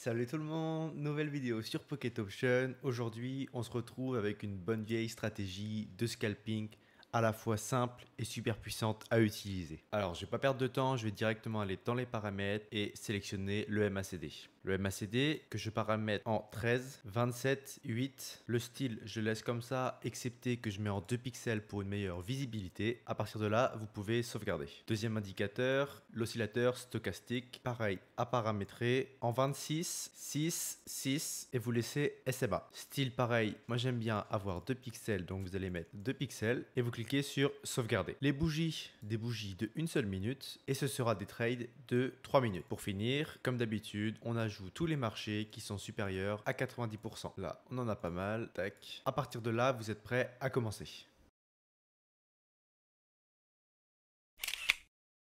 Salut tout le monde, nouvelle vidéo sur Pocket Option. Aujourd'hui, on se retrouve avec une bonne vieille stratégie de scalping à la fois simple et super puissante à utiliser. Alors, je vais pas perdre de temps, je vais directement aller dans les paramètres et sélectionner le MACD. Le MACD que je paramètre en 13, 27, 8. Le style, je laisse comme ça, excepté que je mets en 2 pixels pour une meilleure visibilité. À partir de là, vous pouvez sauvegarder. Deuxième indicateur, l'oscillateur stochastique. Pareil, à paramétrer en 26, 6, 6 et vous laissez SMA. Style pareil, moi j'aime bien avoir 2 pixels, donc vous allez mettre 2 pixels et vous cliquez sur sauvegarder. Les bougies, des bougies de 1 seule minute et ce sera des trades de 3 minutes. Pour finir, comme d'habitude, on ajoute tous les marchés qui sont supérieurs à 90%. Là, on en a pas mal. Tac. À partir de là, vous êtes prêts à commencer.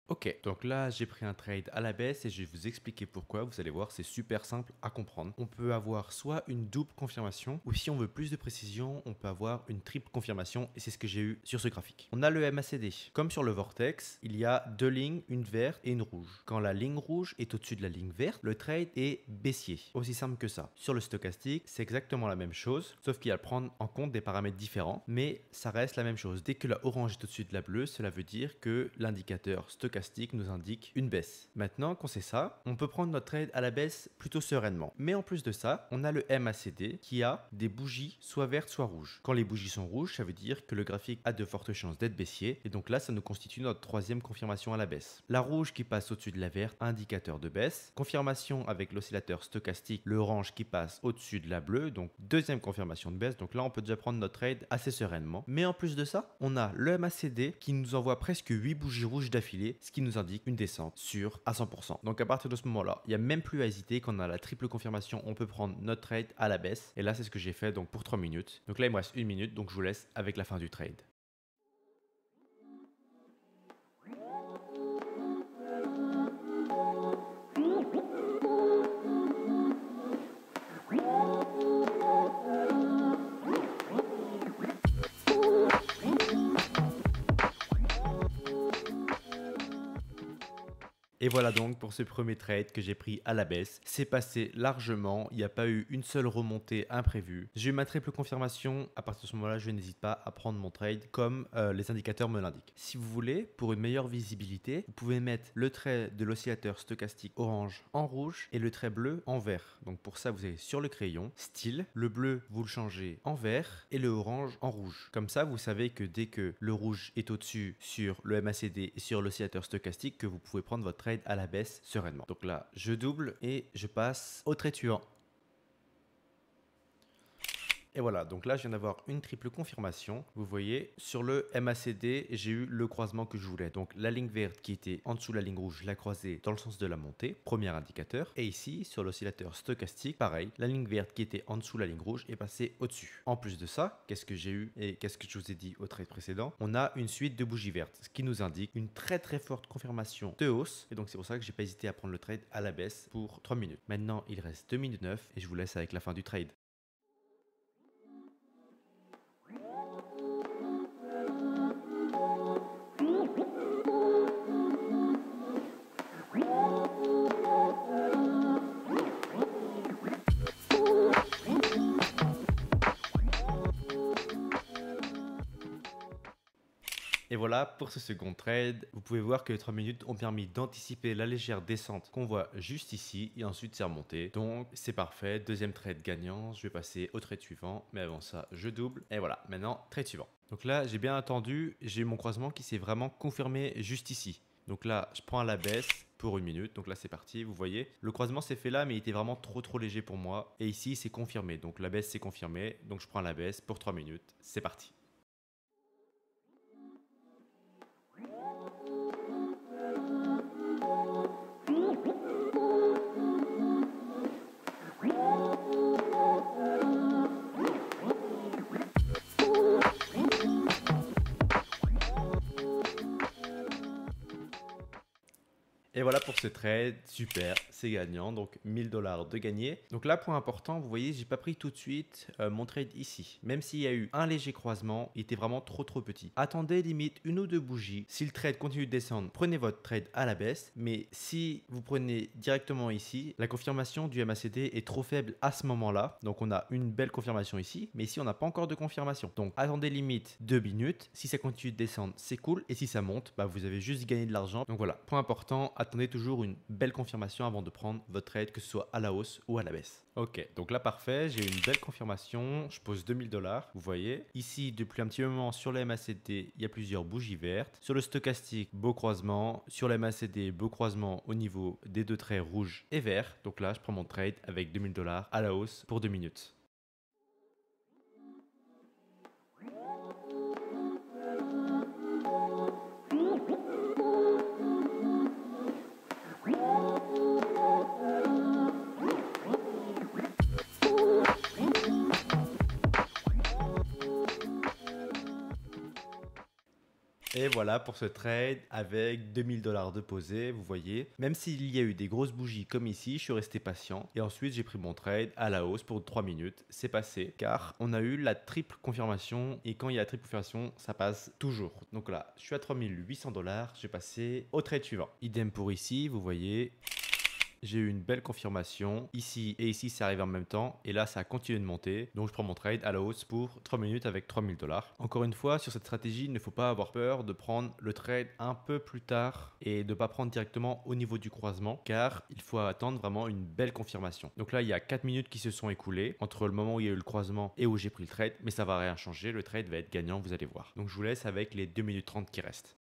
Ok, donc là j'ai pris un trade à la baisse et je vais vous expliquer pourquoi. Vous allez voir, c'est super simple à comprendre. On peut avoir soit une double confirmation ou si on veut plus de précision, on peut avoir une triple confirmation et c'est ce que j'ai eu sur ce graphique. On a le MACD. Comme sur le Vortex, il y a deux lignes, une verte et une rouge. Quand la ligne rouge est au-dessus de la ligne verte, le trade est baissier. Aussi simple que ça. Sur le stochastique, c'est exactement la même chose, sauf qu'il y a à prendre en compte des paramètres différents, mais ça reste la même chose. Dès que la orange est au-dessus de la bleue, cela veut dire que l'indicateur stochastique nous indique une baisse. Maintenant qu'on sait ça, on peut prendre notre trade à la baisse plutôt sereinement. Mais en plus de ça, on a le MACD qui a des bougies soit vertes soit rouges. Quand les bougies sont rouges, ça veut dire que le graphique a de fortes chances d'être baissier et donc là, ça nous constitue notre troisième confirmation à la baisse. La rouge qui passe au-dessus de la verte, indicateur de baisse. Confirmation avec l'oscillateur stochastique, le orange qui passe au-dessus de la bleue, donc deuxième confirmation de baisse. Donc là, on peut déjà prendre notre trade assez sereinement. Mais en plus de ça, on a le MACD qui nous envoie presque 8 bougies rouges d'affilée, ce qui nous indique une descente sûre à 100%. Donc à partir de ce moment-là, il n'y a même plus à hésiter. Quand on a la triple confirmation, on peut prendre notre trade à la baisse. Et là, c'est ce que j'ai fait donc pour 3 minutes. Donc là, il me reste 1 minute, donc je vous laisse avec la fin du trade. Et voilà donc pour ce premier trade que j'ai pris à la baisse. C'est passé largement, il n'y a pas eu une seule remontée imprévue. J'ai eu ma triple confirmation. À partir de ce moment-là, je n'hésite pas à prendre mon trade comme les indicateurs me l'indiquent. Si vous voulez, pour une meilleure visibilité, vous pouvez mettre le trait de l'oscillateur stochastique orange en rouge et le trait bleu en vert. Donc pour ça, vous allez sur le crayon, style, le bleu, vous le changez en vert et le orange en rouge. Comme ça, vous savez que dès que le rouge est au-dessus sur le MACD et sur l'oscillateur stochastique, que vous pouvez prendre votre trade à la baisse sereinement. Donc là, je double et je passe au trade suivant. Et voilà, donc là, je viens d'avoir une triple confirmation. Vous voyez, sur le MACD, j'ai eu le croisement que je voulais. Donc la ligne verte qui était en dessous de la ligne rouge, je l'ai croisée dans le sens de la montée, premier indicateur. Et ici, sur l'oscillateur stochastique, pareil, la ligne verte qui était en dessous de la ligne rouge est passée au-dessus. En plus de ça, qu'est-ce que j'ai eu et qu'est-ce que je vous ai dit au trade précédent? On a une suite de bougies vertes, ce qui nous indique une très forte confirmation de hausse. Et donc c'est pour ça que j'ai pas hésité à prendre le trade à la baisse pour 3 minutes. Maintenant, il reste 2 minutes 9 et je vous laisse avec la fin du trade. Et voilà pour ce second trade. Vous pouvez voir que les 3 minutes ont permis d'anticiper la légère descente qu'on voit juste ici et ensuite c'est remonté. Donc c'est parfait. Deuxième trade gagnant. Je vais passer au trade suivant. Mais avant ça, je double. Et voilà, maintenant trade suivant. Donc là, j'ai bien attendu. J'ai eu mon croisement qui s'est vraiment confirmé juste ici. Donc là, je prends à la baisse pour 1 minute. Donc là, c'est parti. Vous voyez, le croisement s'est fait là, mais il était vraiment trop léger pour moi. Et ici, c'est confirmé. Donc la baisse, c'est confirmé. Donc je prends à la baisse pour 3 minutes. C'est parti. Et Et voilà pour ce trade, super, c'est gagnant, donc 1000 $ de gagné. Donc là, point important, vous voyez, j'ai pas pris tout de suite mon trade ici. Même s'il y a eu un léger croisement, il était vraiment trop petit. Attendez limite une ou deux bougies. Si le trade continue de descendre, prenez votre trade à la baisse. Mais si vous prenez directement ici, la confirmation du MACD est trop faible à ce moment-là. Donc on a une belle confirmation ici, mais ici on n'a pas encore de confirmation. Donc attendez limite 2 minutes. Si ça continue de descendre, c'est cool. Et si ça monte, bah, vous avez juste gagné de l'argent. Donc voilà, point important, attendez toujours une belle confirmation avant de prendre votre trade, que ce soit à la hausse ou à la baisse. Ok, donc là parfait, j'ai une belle confirmation, je pose 2000 $, vous voyez. Ici, depuis un petit moment sur le MACD, il y a plusieurs bougies vertes. Sur le stochastique, beau croisement. Sur le MACD, beau croisement au niveau des deux traits rouges et verts. Donc là, je prends mon trade avec 2000 $ à la hausse pour 2 minutes. Et voilà pour ce trade avec 2000 $ de posé, vous voyez. Même s'il y a eu des grosses bougies comme ici, je suis resté patient. Et ensuite, j'ai pris mon trade à la hausse pour 3 minutes. C'est passé car on a eu la triple confirmation. Et quand il y a la triple confirmation, ça passe toujours. Donc là, je suis à 3800 $. Je vais passer au trade suivant. Idem pour ici, vous voyez. J'ai eu une belle confirmation. Ici et ici, ça arrive en même temps. Et là, ça a continué de monter. Donc, je prends mon trade à la hausse pour 3 minutes avec 3000 $. Encore une fois, sur cette stratégie, il ne faut pas avoir peur de prendre le trade un peu plus tard et de ne pas prendre directement au niveau du croisement, car il faut attendre vraiment une belle confirmation. Donc là, il y a 4 minutes qui se sont écoulées entre le moment où il y a eu le croisement et où j'ai pris le trade. Mais ça va rien changer. Le trade va être gagnant, vous allez voir. Donc, je vous laisse avec les 2 minutes 30 qui restent.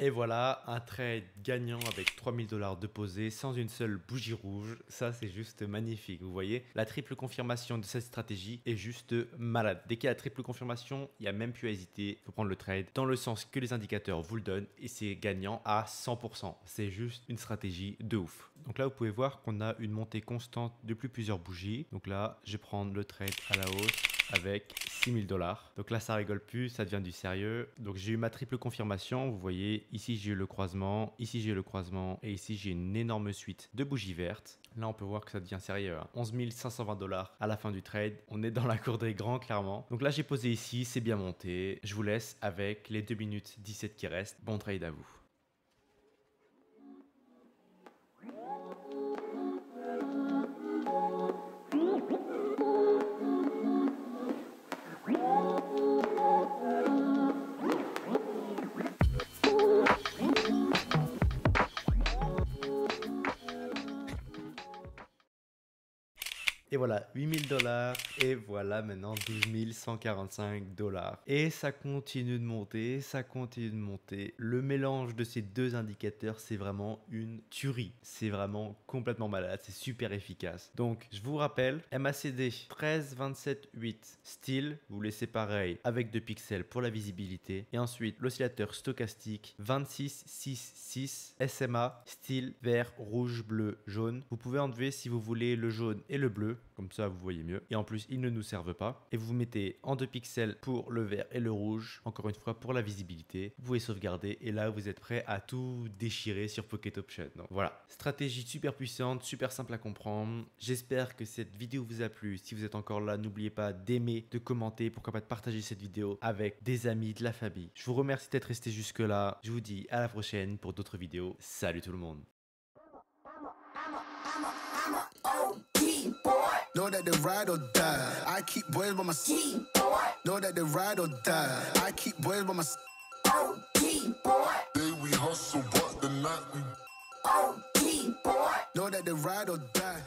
Et voilà, un trade gagnant avec 3000 $ de posé sans une seule bougie rouge. Ça, c'est juste magnifique. Vous voyez, la triple confirmation de cette stratégie est juste malade. Dès qu'il y a la triple confirmation, il n'y a même plus à hésiter. Il faut prendre le trade dans le sens que les indicateurs vous le donnent et c'est gagnant à 100%. C'est juste une stratégie de ouf. Donc là, vous pouvez voir qu'on a une montée constante depuis plusieurs bougies. Donc là, je vais prendre le trade à la hausse avec 6000 $. Donc là, ça rigole plus, ça devient du sérieux. Donc j'ai eu ma triple confirmation. Vous voyez, ici j'ai eu le croisement, ici j'ai eu le croisement et ici j'ai une énorme suite de bougies vertes. Là, on peut voir que ça devient sérieux. 11 520 $ à la fin du trade. On est dans la cour des grands, clairement. Donc là, j'ai posé ici, c'est bien monté. Je vous laisse avec les 2 minutes 17 qui restent. Bon trade à vous. Et voilà, 8000 $. Et voilà maintenant 12 145 $. Et ça continue de monter, ça continue de monter. Le mélange de ces deux indicateurs, c'est vraiment une tuerie. C'est vraiment complètement malade, c'est super efficace. Donc, je vous rappelle, MACD 13, 27, 8. Style, vous laissez pareil avec 2 pixels pour la visibilité. Et ensuite, l'oscillateur stochastique 26, 6, 6. SMA, style vert, rouge, bleu, jaune. Vous pouvez enlever si vous voulez le jaune et le bleu. Comme ça, vous voyez mieux. Et en plus, ils ne nous servent pas. Et vous mettez en 2 pixels pour le vert et le rouge. Encore une fois, pour la visibilité. Vous pouvez sauvegarder. Et là, vous êtes prêt à tout déchirer sur Pocket Option. Donc voilà. Stratégie super puissante, super simple à comprendre. J'espère que cette vidéo vous a plu. Si vous êtes encore là, n'oubliez pas d'aimer, de commenter. Pourquoi pas de partager cette vidéo avec des amis, de la famille. Je vous remercie d'être resté jusque là. Je vous dis à la prochaine pour d'autres vidéos. Salut tout le monde. Know that they ride or die. I keep boys by my side. Know that they ride or die. I keep boys by my side. OG boy. Day we hustle, but the night we OG boy. Know that they ride or die.